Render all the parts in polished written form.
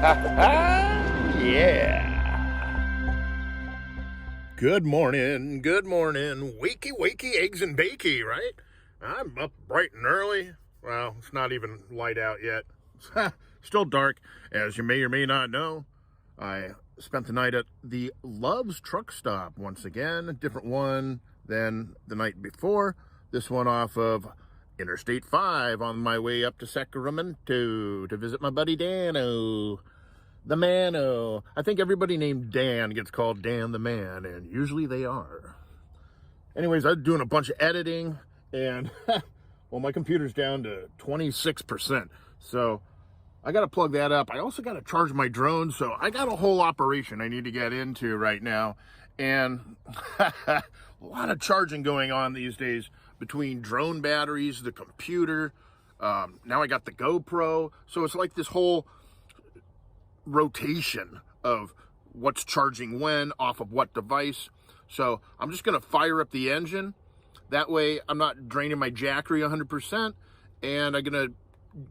Yeah. Good morning, wakey, wakey, eggs and bakey, right? I'm up bright and early. Well, it's not even light out yet. Still dark, as you may or may not know. I spent the night at the Love's truck stop once again, a different one than the night before. This one off of Interstate 5 on my way up to Sacramento to visit my buddy Dano. The Mano. I think everybody named Dan gets called Dan the Man, and usually they are. Anyways, I'm doing a bunch of editing, and well, my computer's down to 26%, so I got to plug that up. I also got to charge my drone, so I got a whole operation I need to get into right now, and a lot of charging going on these days between drone batteries, the computer. Now I got the GoPro, so it's like this whole rotation of what's charging when off of what device. So I'm just going to fire up the engine. That way I'm not draining my jackery 100%, and I'm going to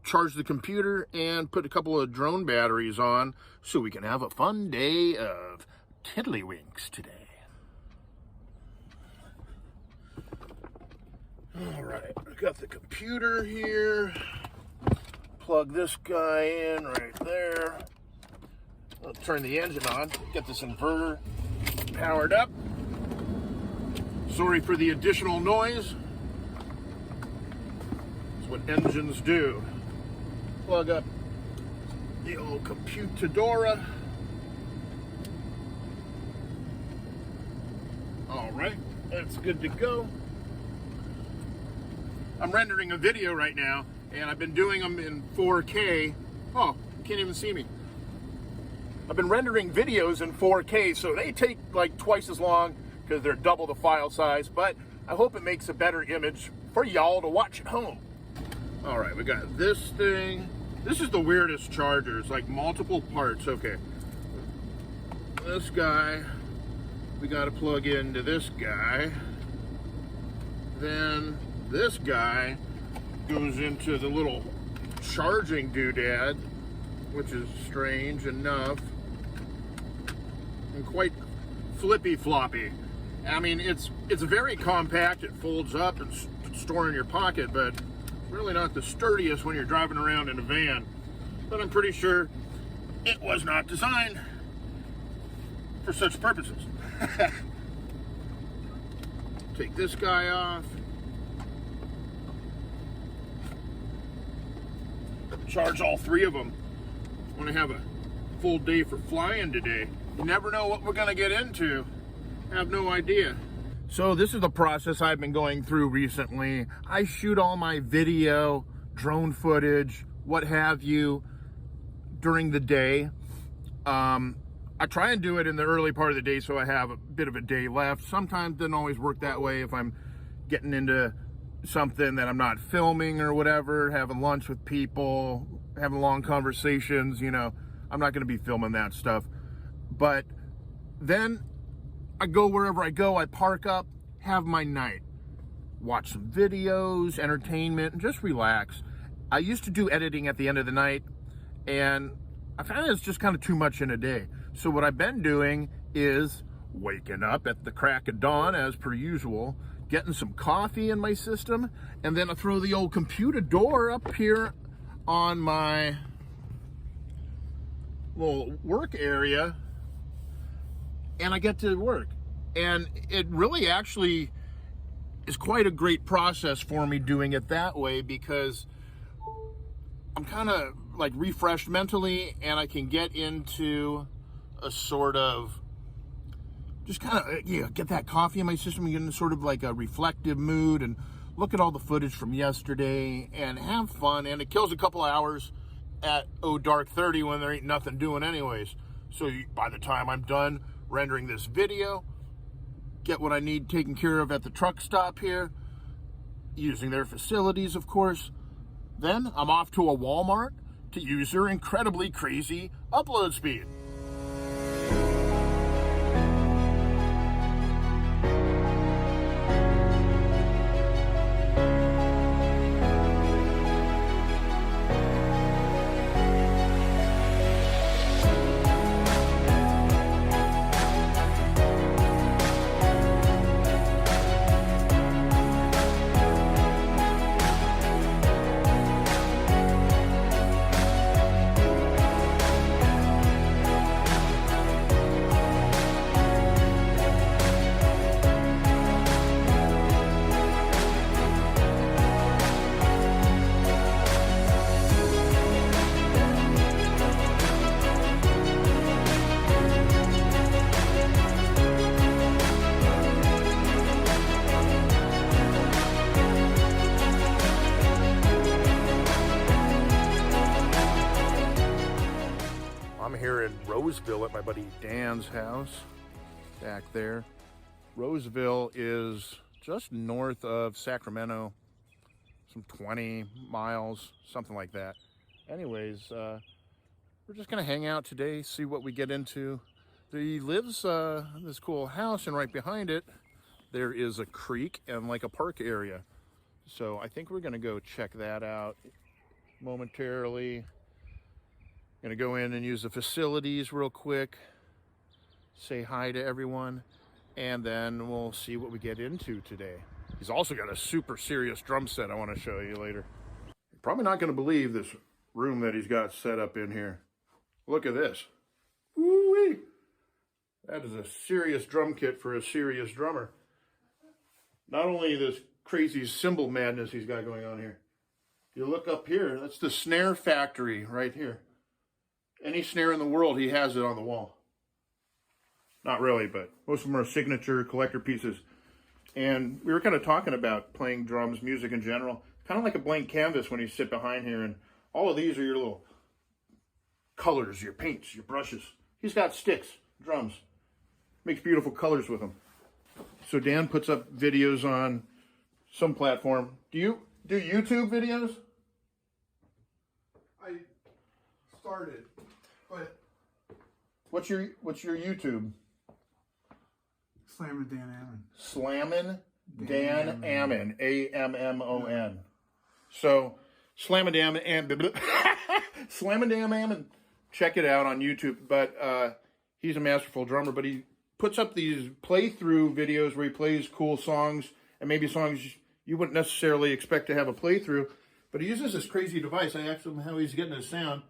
charge the computer and put a couple of drone batteries on so we can have a fun day of tiddlywinks today. All right, I got the computer here. Plug this guy in right there. I'll turn the engine on, get this inverter powered up. Sorry for the additional noise. That's what engines do. Plug up the old Computadora. All right, that's good to go. I'm rendering a video right now, and I've been doing them in 4K. Oh, you can't even see me. I've been rendering videos in 4K, so they take like twice as long because they're double the file size, but I hope it makes a better image for y'all to watch at home. All right, we got this thing. This is the weirdest charger. It's like multiple parts. Okay. This guy, we got to plug into this guy. Then this guy goes into the little charging doodad, which is strange enough and quite flippy floppy. I mean, it's very compact. It folds up and store in your pocket, but it's really not the sturdiest when you're driving around in a van. But I'm pretty sure it was not designed for such purposes. Take this guy off. Charge all three of them. I want to have a full day for flying today. You never know what we're going to get into. I have no idea. So this is the process I've been going through recently. I shoot all my video, drone footage, what have you, during the day. I try and do it in the early part of the day so I have a bit of a day left. Sometimes it doesn't always work that way if I'm getting into something that I'm not filming or whatever, having lunch with people, having long conversations, you know, I'm not going to be filming that stuff. But then I go wherever I go, I park up, have my night, watch some videos, entertainment, and just relax. I used to do editing at the end of the night, and I found it's just kind of too much in a day. So what I've been doing is waking up at the crack of dawn as per usual, getting some coffee in my system, and then I throw the old Computadora up here on my little work area, and I get to work. And it really actually is quite a great process for me doing it that way, because I'm kind of like refreshed mentally, and I can get into a sort of just kind of get that coffee in my system and get in sort of like a reflective mood and look at all the footage from yesterday and have fun. And it kills a couple of hours at dark 30 when there ain't nothing doing anyways. So by the time I'm done rendering this video, get what I need taken care of at the truck stop here, using their facilities, of course. Then I'm off to a Walmart to use their incredibly crazy upload speed. Roseville at my buddy Dan's house back there. Roseville is just north of Sacramento, some 20 miles, something like that. Anyways, we're just gonna hang out today, see what we get into. He lives in this cool house, and right behind it, there is a creek and like a park area. So I think we're gonna go check that out momentarily. Gonna go in and use the facilities real quick, say hi to everyone, and then we'll see what we get into today. He's also got a super serious drum set I want to show you later. You're probably not gonna believe this room that he's got set up in here. Look at this. Woo-wee! That is a serious drum kit for a serious drummer. Not only this crazy cymbal madness he's got going on here. You look up here, that's the snare factory right here. Any snare in the world, he has it on the wall. Not really, but most of them are signature collector pieces. And we were kind of talking about playing drums, music in general. Kind of like a blank canvas when you sit behind here, and all of these are your little colors, your paints, your brushes. He's got sticks, drums. Makes beautiful colors with them. So Dan puts up videos on some platform. Do you do YouTube videos? I started, but What's your YouTube? Slammin' Dan Ammon. Slammin' Dan Ammon. A-M-M-O-N. So Slammin' Dan Ammon. Slammin' Dan Ammon. Check it out on YouTube. But he's a masterful drummer, but he puts up these playthrough videos where he plays cool songs, and maybe songs you wouldn't necessarily expect to have a playthrough, but he uses this crazy device. I asked him how he's getting his sound.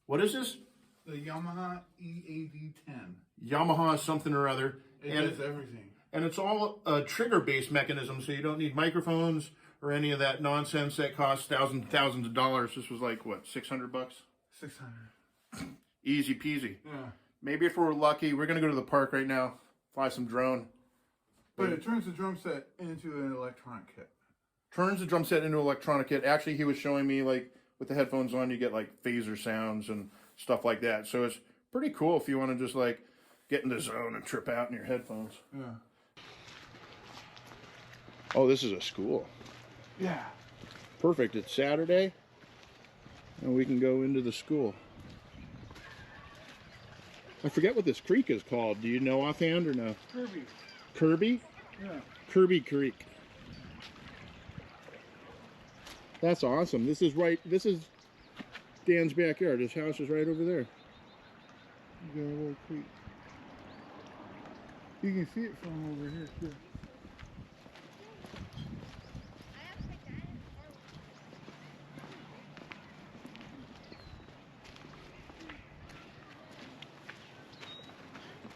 What is this? The Yamaha EAD-10. Yamaha something or other. It does everything. And it's all a trigger-based mechanism, so you don't need microphones or any of that nonsense that costs thousands of dollars. This was like, what, $600? $600. Easy peasy. Yeah. Maybe if we're lucky, we're going to go to the park right now, fly some drone. But it turns the drum set into an electronic kit. Turns the drum set into an electronic kit. Actually, he was showing me, like, with the headphones on, you get, like, phaser sounds and stuff like that. So it's pretty cool if you want to just, like, get in the zone and trip out in your headphones. Yeah. Oh, this is a school. Yeah. Perfect. It's Saturday, and we can go into the school. I forget what this creek is called. Do you know offhand or no? Kirby. Kirby? Yeah. Kirby Creek. That's awesome. This is Dan's backyard. His house is right over there. You got a little creek. You can see it from over here too.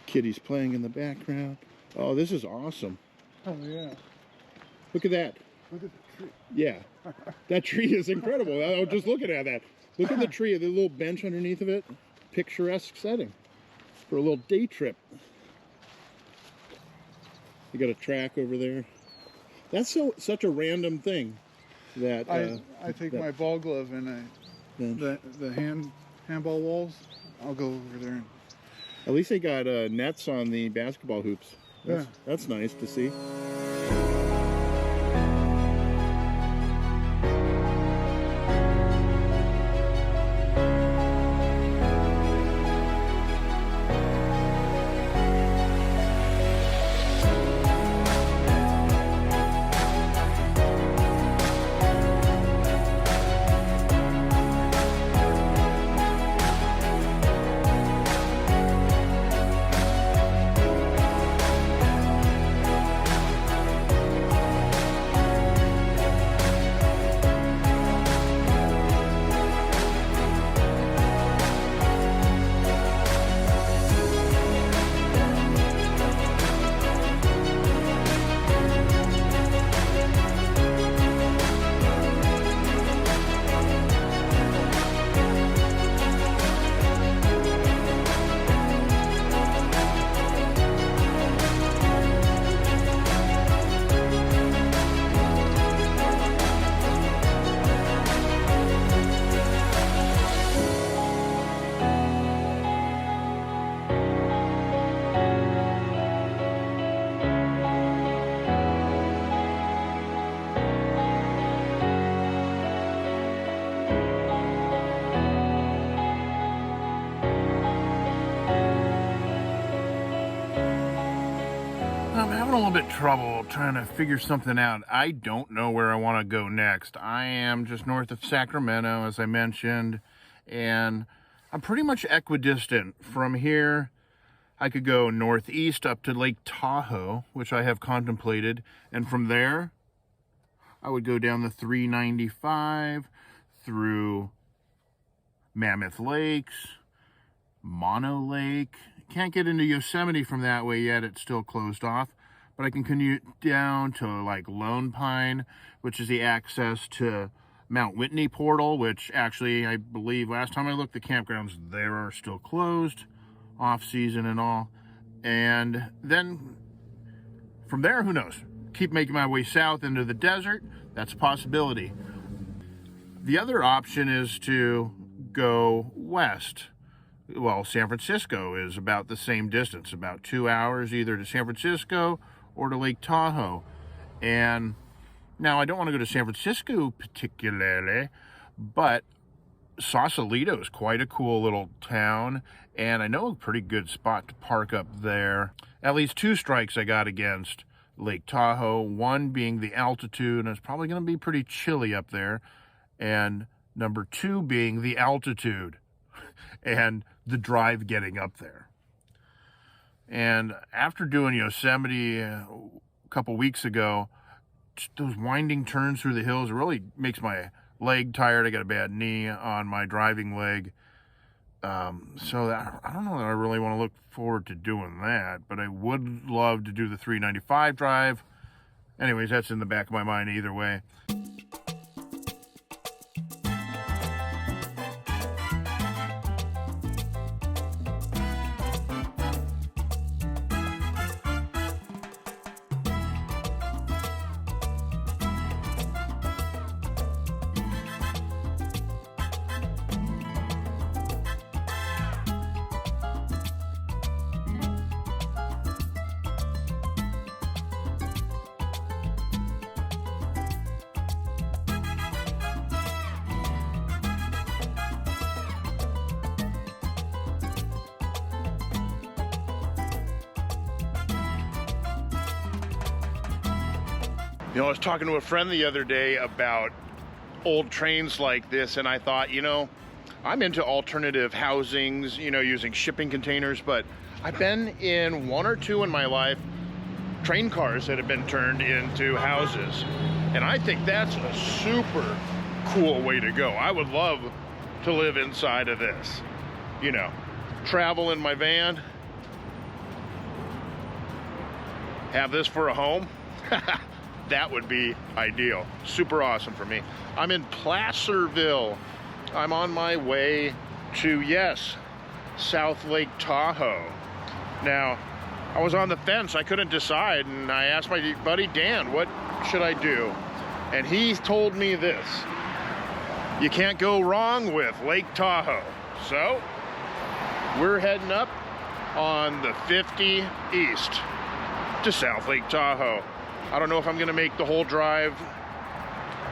Kitty's playing in the background. Oh, this is awesome. Oh yeah. Look at that. Look at the tree. Yeah. That tree is incredible. I was just looking at that. Look at the tree, the little bench underneath of it. Picturesque setting for a little day trip. You got a track over there. That's such a random thing. That I take my ball glove and the handball walls. I'll go over there and at least they got nets on the basketball hoops. That's nice to see. having a little bit of trouble trying to figure something out. I don't know where I want to go next. I am just north of Sacramento, as I mentioned, and I'm pretty much equidistant. From here, I could go northeast up to Lake Tahoe, which I have contemplated, and from there, I would go down the 395 through Mammoth Lakes, Mono Lake. Can't get into Yosemite from that way yet, it's still closed off, but I can commute down to like Lone Pine, which is the access to Mount Whitney portal, which actually I believe last time I looked, the campgrounds there are still closed, off season and all. And then from there, who knows? Keep making my way south into the desert. That's a possibility. The other option is to go west. Well, San Francisco is about the same distance, about 2 hours either to San Francisco or to Lake Tahoe. And now I don't want to go to San Francisco particularly, but Sausalito is quite a cool little town, and I know a pretty good spot to park up there. At least 2 strikes I got against Lake Tahoe, one being the altitude, and it's probably going to be pretty chilly up there, and number 2 being the altitude and the drive getting up there. And after doing Yosemite a couple weeks ago, those winding turns through the hills really makes my leg tired. I got a bad knee on my driving leg. So I don't know that I really want to look forward to doing that, but I would love to do the 395 drive. Anyways, that's in the back of my mind either way. You know, I was talking to a friend the other day about old trains like this, and I thought, you know, I'm into alternative housings, you know, using shipping containers, but I've been in 1 or 2 in my life train cars that have been turned into houses. And I think that's a super cool way to go. I would love to live inside of this. You know, travel in my van, have this for a home. That would be ideal. Super awesome for me. I'm in Placerville. I'm on my way to, yes, South Lake Tahoe. Now, I was on the fence. I couldn't decide, and I asked my buddy Dan, what should I do? And he told me this: you can't go wrong with Lake Tahoe. So, we're heading up on the 50 east to South Lake Tahoe. I don't know if I'm gonna make the whole drive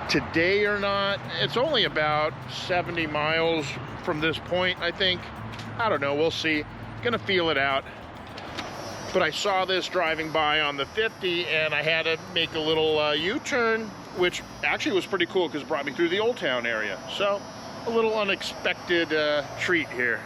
today or not. It's only about 70 miles from this point, I think. I don't know, we'll see. Gonna feel it out. But I saw this driving by on the 50, and I had to make a little U-turn, which actually was pretty cool because it brought me through the Old Town area. So, a little unexpected treat here.